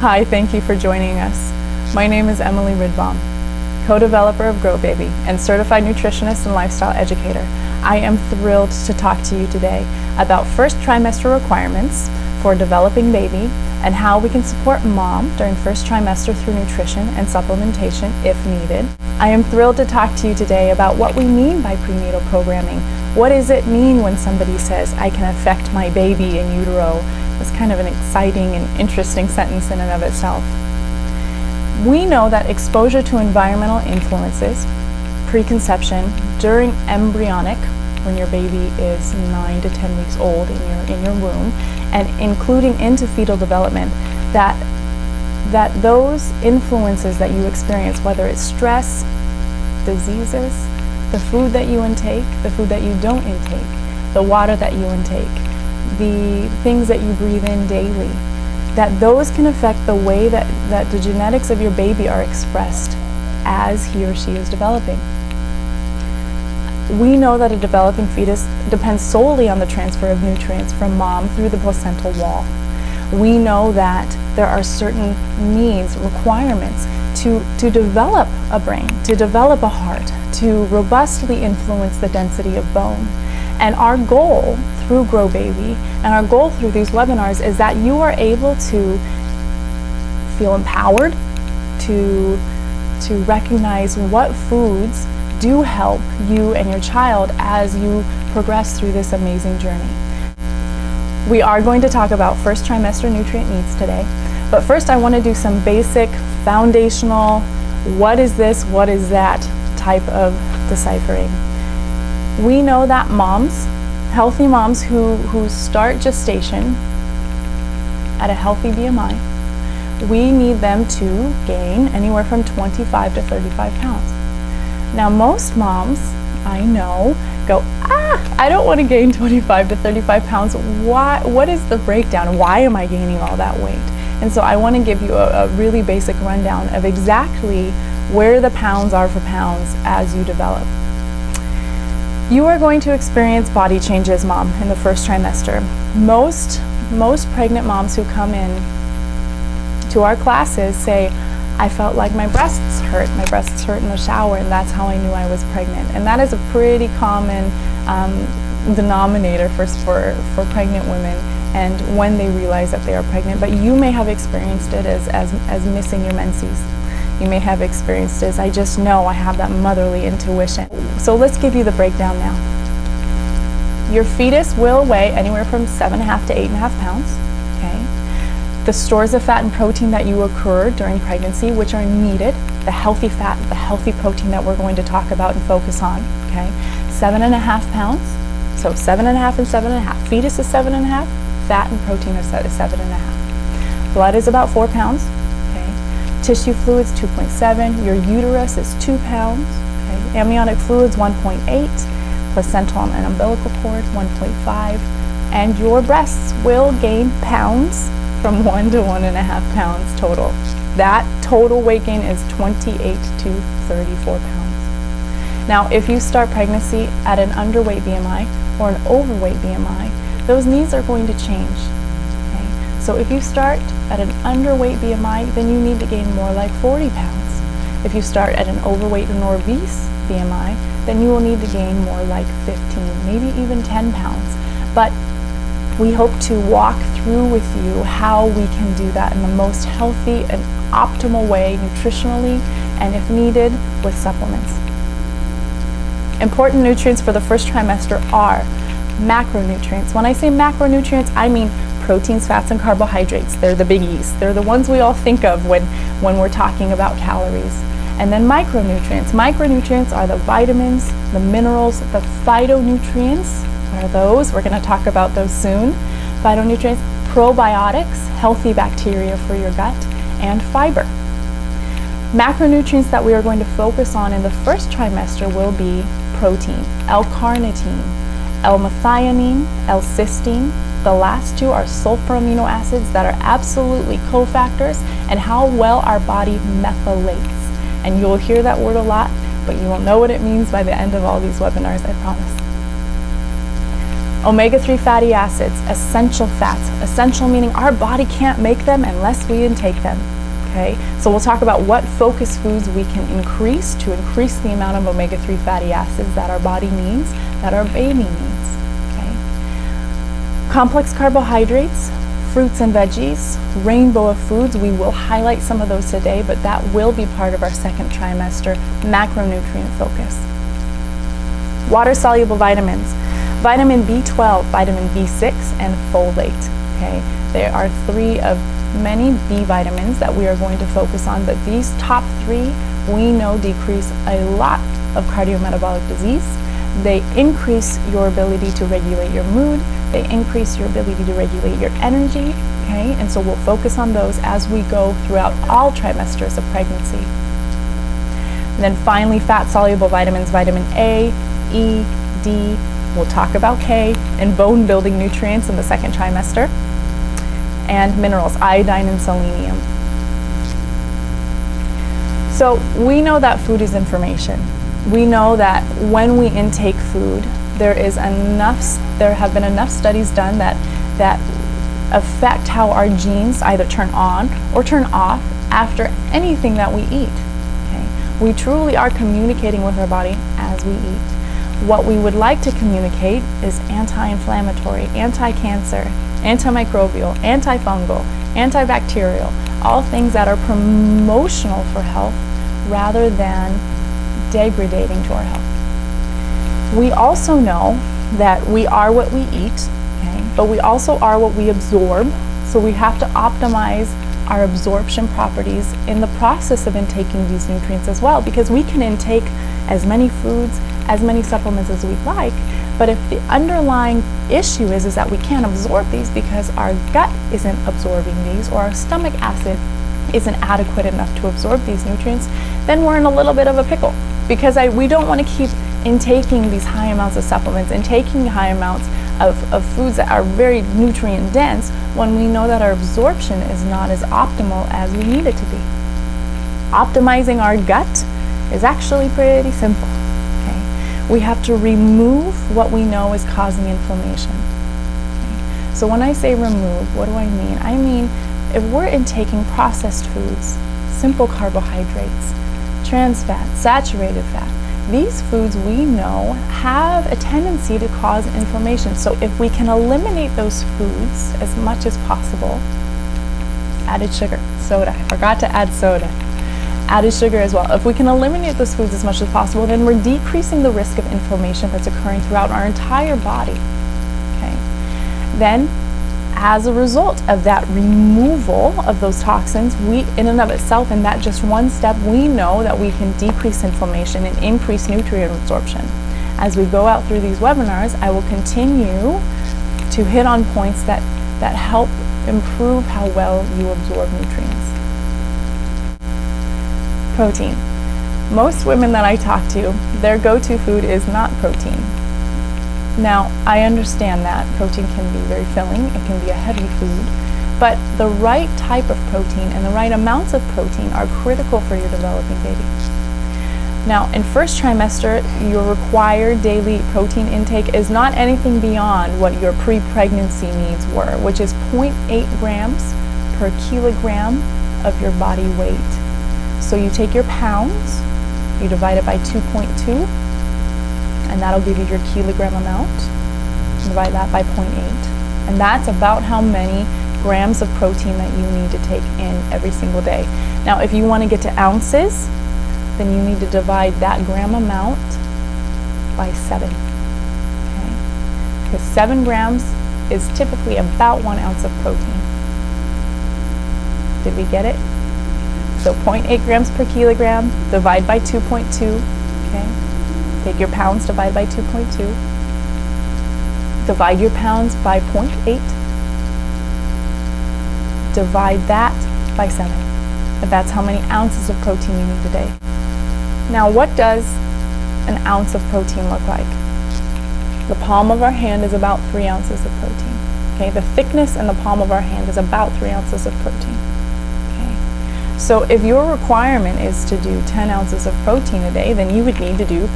Hi, thank you for joining us. My name is Emily Ridbaum, co-developer of Growbaby and certified nutritionist and lifestyle educator. I am thrilled to talk to you today about first trimester requirements for a developing baby and how we can support mom during first trimester through nutrition and supplementation if needed. I am thrilled to talk to you today about what we mean by prenatal programming. What does it mean when somebody says, I can affect my baby in utero? It's kind of an exciting and interesting sentence in and of itself. We know that exposure to environmental influences, preconception, during embryonic, when your baby is 9 to 10 weeks old in your womb, and including into fetal development, that those influences that you experience, whether it's stress, diseases, the food that you intake, the food that you don't intake, the water that you intake, the things that you breathe in daily, that those can affect the way that the genetics of your baby are expressed as he or she is developing. We know that a developing fetus depends solely on the transfer of nutrients from mom through the placental wall. We know that there are certain needs, requirements to develop a brain, to develop a heart, to robustly influence the density of bone. And our goal through Growbaby and our goal through these webinars is that you are able to feel empowered, to recognize what foods do help you and your child as you progress through this amazing journey. We are going to talk about first trimester nutrient needs today, but first I want to do some basic foundational, what is this, what is that type of deciphering. We know that moms, healthy moms who start gestation at a healthy BMI, we need them to gain anywhere from 25 to 35 pounds. Now most moms, I know, go, I don't want to gain 25 to 35 pounds. Why? What is the breakdown? Why am I gaining all that weight? And so I want to give you a really basic rundown of exactly where the pounds are for pounds as you develop. You are going to experience body changes, mom, in the first trimester. Most pregnant moms who come in to our classes say, I felt like my breasts hurt. My breasts hurt in the shower, and that's how I knew I was pregnant. And that is a pretty common denominator for pregnant women and when they realize that they are pregnant. But you may have experienced it as missing your menses. You may have experienced it as, I just know I have that motherly intuition. So let's give you the breakdown now. Your fetus will weigh anywhere from 7.5 to 8.5 pounds, okay? The stores of fat and protein that you accrue during pregnancy, which are needed, the healthy fat, the healthy protein that we're going to talk about and focus on, okay? 7.5 pounds, so 7.5 and 7.5. Fetus is 7.5, fat and protein is 7.5. Blood is about 4 pounds. Tissue fluids, 2.7. Your uterus is 2 pounds. Okay. Amniotic fluids, 1.8. Placental and umbilical cord, 1.5. And your breasts will gain pounds from 1 to 1.5 pounds total. That total weight gain is 28 to 34 pounds. Now, if you start pregnancy at an underweight BMI or an overweight BMI, those needs are going to change. So if you start at an underweight BMI, then you need to gain more like 40 pounds. If you start at an overweight and obese BMI, then you will need to gain more like 15, maybe even 10 pounds. But we hope to walk through with you how we can do that in the most healthy and optimal way, nutritionally, and if needed, with supplements. Important nutrients for the first trimester are macronutrients. When I say macronutrients, I mean proteins, fats, and carbohydrates. They're the biggies. They're the ones we all think of when we're talking about calories. And then micronutrients. Micronutrients are the vitamins, the minerals, the phytonutrients. What are those? We're going to talk about those soon. Phytonutrients, probiotics, healthy bacteria for your gut, and fiber. Macronutrients that we are going to focus on in the first trimester will be protein, L-carnitine, L-methionine, L-cysteine. The last two are sulfur amino acids that are absolutely cofactors and how well our body methylates. And you'll hear that word a lot, but you will know what it means by the end of all these webinars, I promise. Omega-3 fatty acids, essential fats. Essential meaning our body can't make them unless we intake them. Okay, so we'll talk about what focus foods we can increase to increase the amount of omega-3 fatty acids that our body needs, that our baby needs. Okay. Complex carbohydrates, fruits and veggies, rainbow of foods. We will highlight some of those today, but that will be part of our second trimester macronutrient focus. Water-soluble vitamins, vitamin B12, vitamin B6, and folate. Okay, there are 3 of many B vitamins that we are going to focus on, but these top 3 we know decrease a lot of cardiometabolic disease. They increase your ability to regulate your mood. They increase your ability to regulate your energy. Okay, and so we'll focus on those as we go throughout all trimesters of pregnancy. And then finally, fat-soluble vitamins, vitamin A, E, D. We'll talk about K, and bone-building nutrients in the second trimester. And minerals, iodine and selenium. So we know that food is information. We know that when we intake food, there have been enough studies done that affect how our genes either turn on or turn off after anything that we eat. Okay? We truly are communicating with our body as we eat. What we would like to communicate is anti-inflammatory, anti-cancer, antimicrobial, antifungal, antibacterial, all things that are promotional for health rather than degrading to our health. We also know that we are what we eat, okay, but we also are what we absorb, so we have to optimize our absorption properties in the process of intaking these nutrients as well, because we can intake as many foods, as many supplements as we'd like, but if the underlying issue is that we can't absorb these because our gut isn't absorbing these, or our stomach acid isn't adequate enough to absorb these nutrients, then we're in a little bit of a pickle, because we don't want to keep intaking these high amounts of supplements and taking high amounts of foods that are very nutrient dense when we know that our absorption is not as optimal as we need it to be. Optimizing our gut is actually pretty simple. Okay? We have to remove what we know is causing inflammation. Okay? So when I say remove, what do I mean? I mean, if we're intaking processed foods, simple carbohydrates, trans fat, saturated fat, these foods we know have a tendency to cause inflammation. So if we can eliminate those foods as much as possible, added sugar, soda, I forgot to add soda, added sugar as well. If we can eliminate those foods as much as possible, then we're decreasing the risk of inflammation that's occurring throughout our entire body. Okay. Then, as a result of that removal of those toxins, we, in and of itself, in that just one step, we know that we can decrease inflammation and increase nutrient absorption. As we go out through these webinars, I will continue to hit on points that help improve how well you absorb nutrients. Protein. Most women that I talk to, their go-to food is not protein. Now, I understand that protein can be very filling, it can be a heavy food, but the right type of protein and the right amounts of protein are critical for your developing baby. Now, in first trimester, your required daily protein intake is not anything beyond what your pre-pregnancy needs were, which is 0.8 grams per kilogram of your body weight. So you take your pounds, you divide it by 2.2, and that'll give you your kilogram amount. Divide that by 0.8. And that's about how many grams of protein that you need to take in every single day. Now, if you want to get to ounces, then you need to divide that gram amount by 7. Okay? Because 7 grams is typically about 1 ounce of protein. Did we get it? So 0.8 grams per kilogram, divide by 2.2. Okay? Take your pounds, divide by 2.2. Divide your pounds by 0.8. Divide that by 7. And that's how many ounces of protein you need a day. Now, what does an ounce of protein look like? The palm of our hand is about 3 ounces of protein. Okay, the thickness in the palm of our hand is about 3 ounces of protein. Okay, so if your requirement is to do 10 ounces of protein a day, then you would need to do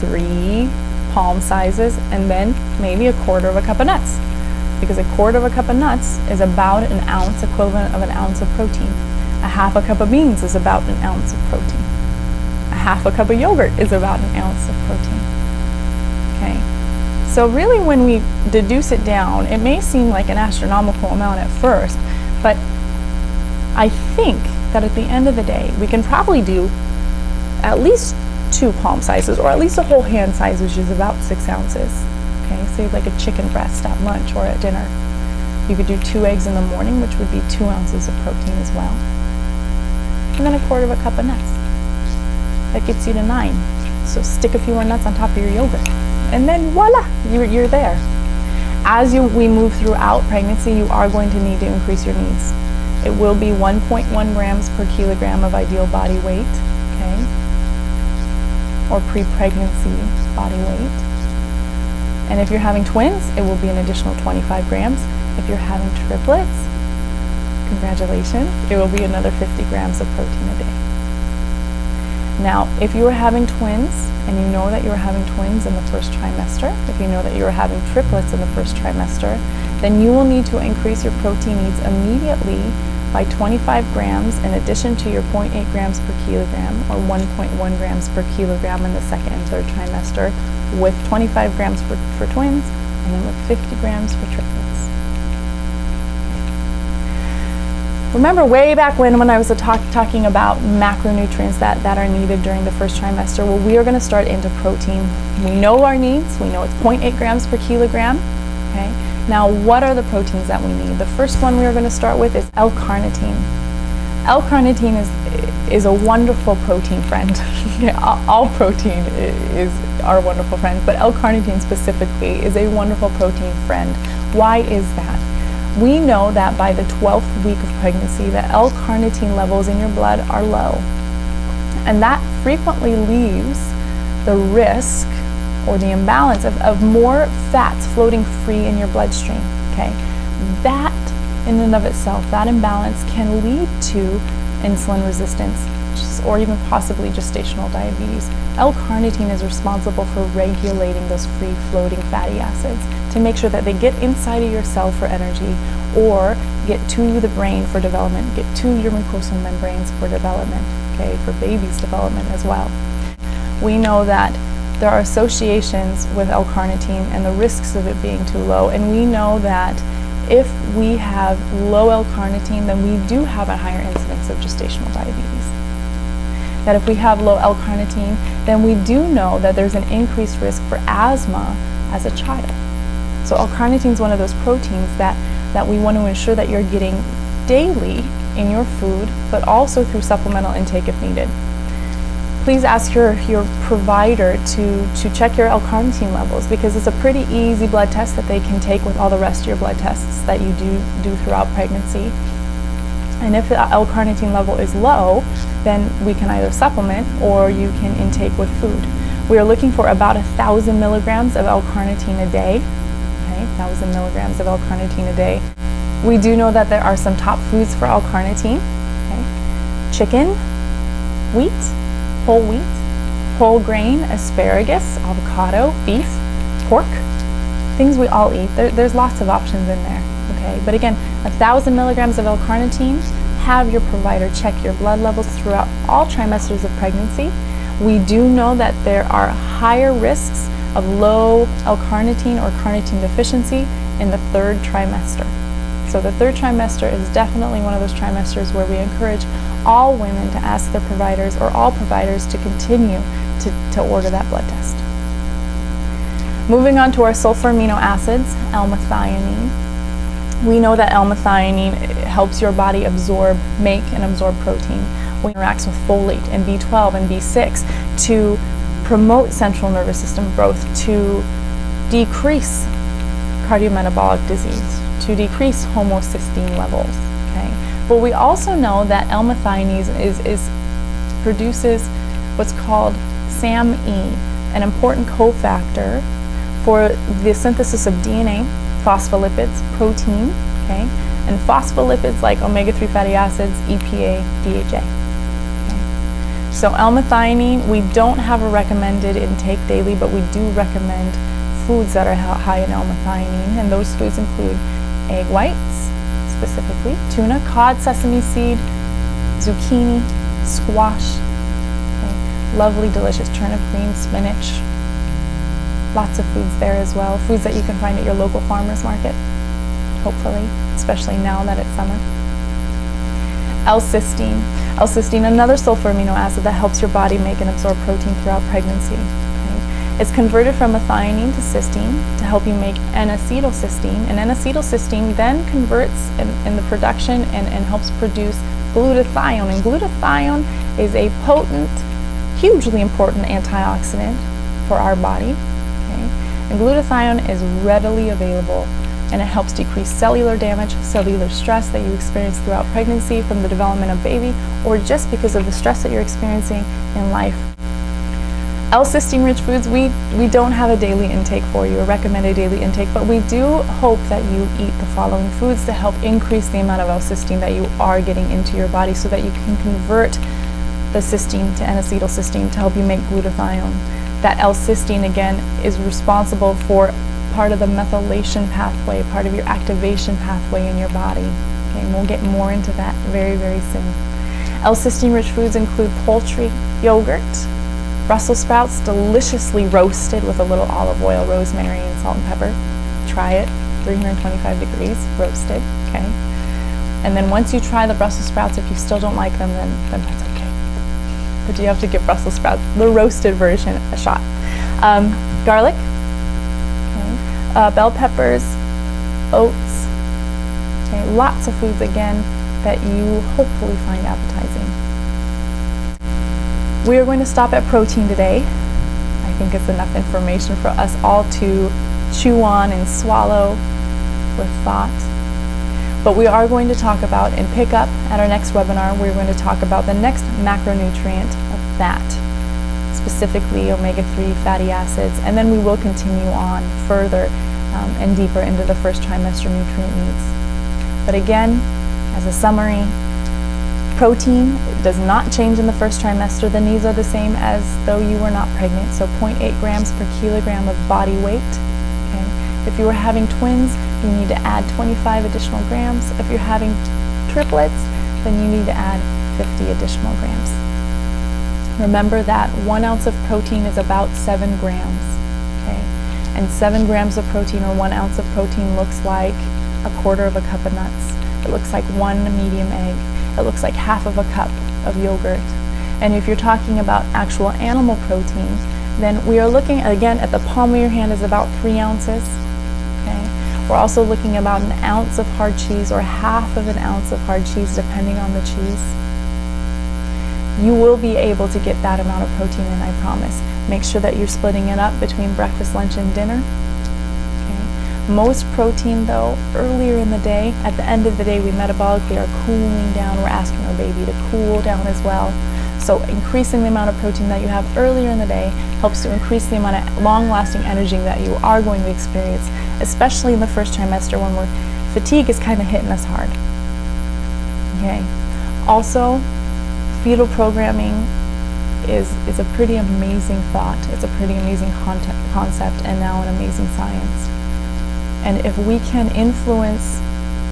3 palm sizes, and then maybe 1/4 cup of nuts. Because 1/4 cup of nuts is about an ounce, equivalent of an ounce of protein. 1/2 cup of beans is about an ounce of protein. 1/2 cup of yogurt is about an ounce of protein. Okay, so really when we deduce it down, it may seem like an astronomical amount at first, but I think that at the end of the day, we can probably do at least 2 palm sizes, or at least a whole hand size, which is about 6 ounces. Okay, say like a chicken breast at lunch or at dinner. You could do 2 eggs in the morning, which would be 2 ounces of protein as well. And then 1/4 cup of nuts. That gets you to 9. So stick a few more nuts on top of your yogurt. And then voila, you're there. As we move throughout pregnancy, you are going to need to increase your needs. It will be 1.1 grams per kilogram of ideal body weight, okay? Or pre-pregnancy body weight. And if you're having twins, it will be an additional 25 grams. If you're having triplets, congratulations, it will be another 50 grams of protein a day. Now, if you are having twins, and you know that you're having twins in the first trimester, if you know that you're having triplets in the first trimester, then you will need to increase your protein needs immediately by 25 grams in addition to your 0.8 grams per kilogram, or 1.1 grams per kilogram in the second and third trimester, with 25 grams for twins, and then with 50 grams for triplets. Remember way back when I was talking about macronutrients that are needed during the first trimester? Well, we are going to start into protein. We know our needs. We know it's 0.8 grams per kilogram. Okay. Now, what are the proteins that we need? The first one we are going to start with is L-carnitine. L-carnitine is a wonderful protein friend. All protein is our wonderful friend, but L-carnitine specifically is a wonderful protein friend. Why is that? We know that by the 12th week of pregnancy, the L-carnitine levels in your blood are low. And that frequently leaves the risk or the imbalance of more fats floating free in your bloodstream, okay? That in and of itself, that imbalance can lead to insulin resistance, or even possibly gestational diabetes. L-carnitine is responsible for regulating those free floating fatty acids to make sure that they get inside of your cell for energy, or get to the brain for development, get to your mucosal membranes for development, okay, for baby's development as well. We know that there are associations with L-carnitine and the risks of it being too low, and we know that if we have low L-carnitine, then we do have a higher incidence of gestational diabetes. That if we have low L-carnitine, then we do know that there's an increased risk for asthma as a child. So L-carnitine is one of those proteins that we want to ensure that you're getting daily in your food, but also through supplemental intake if needed. Please ask your provider to check your L-carnitine levels, because it's a pretty easy blood test that they can take with all the rest of your blood tests that you do throughout pregnancy. And if the L-carnitine level is low, then we can either supplement or you can intake with food. We are looking for about 1,000 milligrams of L-carnitine a day. Okay, 1,000 milligrams of L-carnitine a day. We do know that there are some top foods for L-carnitine. Okay? Chicken, wheat, whole grain, asparagus, avocado, beef, pork, things we all eat. There's lots of options in there. Okay, but again, 1,000 milligrams of L-carnitine. Have your provider check your blood levels throughout all trimesters of pregnancy. We do know that there are higher risks of low L-carnitine or carnitine deficiency in the third trimester. So the third trimester is definitely one of those trimesters where we encourage all women to ask their providers, or all providers, to continue to order that blood test. Moving on to our sulfur amino acids, L-methionine. We know that L-methionine helps your body make and absorb protein. It interacts with folate and B12 and B6 to promote central nervous system growth, to decrease cardiometabolic disease, to decrease homocysteine levels. Okay, but we also know that L-methionine produces what's called SAMe, an important cofactor for the synthesis of DNA, phospholipids, protein, okay, and phospholipids like omega-3 fatty acids, EPA, DHA. Okay. So L-methionine, we don't have a recommended intake daily, but we do recommend foods that are high in L-methionine, and those foods include egg whites, specifically, tuna, cod, sesame seed, zucchini, squash, okay, lovely, delicious turnip greens, spinach, lots of foods there as well, foods that you can find at your local farmer's market, hopefully, especially now that it's summer. L-cysteine. L-cysteine, another sulfur amino acid that helps your body make and absorb protein throughout pregnancy. Okay? It's converted from methionine to cysteine to help you make N-acetylcysteine, and N-acetylcysteine then converts in the production and helps produce glutathione, and glutathione is a potent, hugely important antioxidant for our body. Okay? And glutathione is readily available, and it helps decrease cellular damage, cellular stress that you experience throughout pregnancy from the development of baby, or just because of the stress that you're experiencing in life. L-cysteine rich foods, we don't have a daily intake for you, a recommended daily intake, but we do hope that you eat the following foods to help increase the amount of L-cysteine that you are getting into your body so that you can convert the cysteine to N-acetylcysteine to help you make glutathione. That L-cysteine, again, is responsible for part of the methylation pathway, part of your activation pathway in your body. Okay, and we'll get more into that very, very soon. L-cysteine rich foods include poultry, yogurt, Brussels sprouts, deliciously roasted with a little olive oil, rosemary, and salt and pepper. Try it, 325 degrees, roasted, okay? And then once you try the Brussels sprouts, if you still don't like them, then that's okay. But you have to give Brussels sprouts, the roasted version, a shot. Garlic, bell peppers, oats, okay, lots of foods again that you hopefully find appetizing. We are going to stop at protein today. I think it's enough information for us all to chew on and swallow with thought. But we are going to talk about and pick up at our next webinar, we're going to talk about the next macronutrient of fat, specifically omega-3 fatty acids, and then we will continue on further and deeper into the first trimester nutrient needs. But again, as a summary, protein does not change in the first trimester. The needs are the same as though you were not pregnant, so 0.8 grams per kilogram of body weight. Okay? If you were having twins, you need to add 25 additional grams. If you're having triplets, then you need to add 50 additional grams. Remember that 1 ounce of protein is about 7 grams. Okay? And 7 grams of protein, or 1 ounce of protein, looks like a quarter of a cup of nuts. It looks like 1 medium egg. It looks like half of a cup of yogurt. And if you're talking about actual animal protein, then we are looking again at the palm of your hand is about 3 ounces. Okay? We're also looking about 1 ounce of hard cheese, or half of an ounce of hard cheese, depending on the cheese. You will be able to get that amount of protein in, I promise. Make sure that you're splitting it up between breakfast, lunch, and dinner. Okay. Most protein, though, earlier in the day, at the end of the day, we metabolically are cooling down. We're asking our baby to cool down as well. So increasing the amount of protein that you have earlier in the day helps to increase the amount of long-lasting energy that you are going to experience, especially in the first trimester when fatigue is kind of hitting us hard. Okay. Also, fetal programming is a pretty amazing thought. It's a pretty amazing concept, and now an amazing science. And if we can influence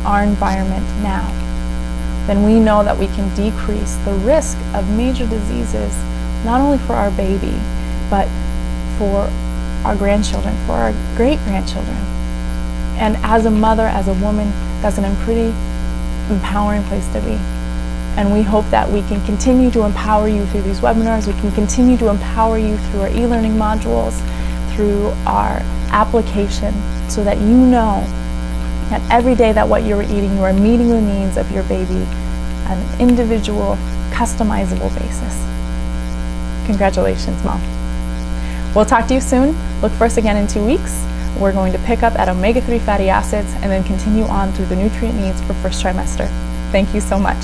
our environment now, then we know that we can decrease the risk of major diseases, not only for our baby, but for our grandchildren, for our great-grandchildren. And as a mother, as a woman, that's a pretty empowering place to be. And we hope that we can continue to empower you through these webinars. We can continue to empower you through our e-learning modules, through our application, so that you know that every day that what you're eating, you are meeting the needs of your baby on an individual, customizable basis. Congratulations, Mom. We'll talk to you soon. Look for us again in 2 weeks. We're going to pick up at omega-3 fatty acids and then continue on through the nutrient needs for first trimester. Thank you so much.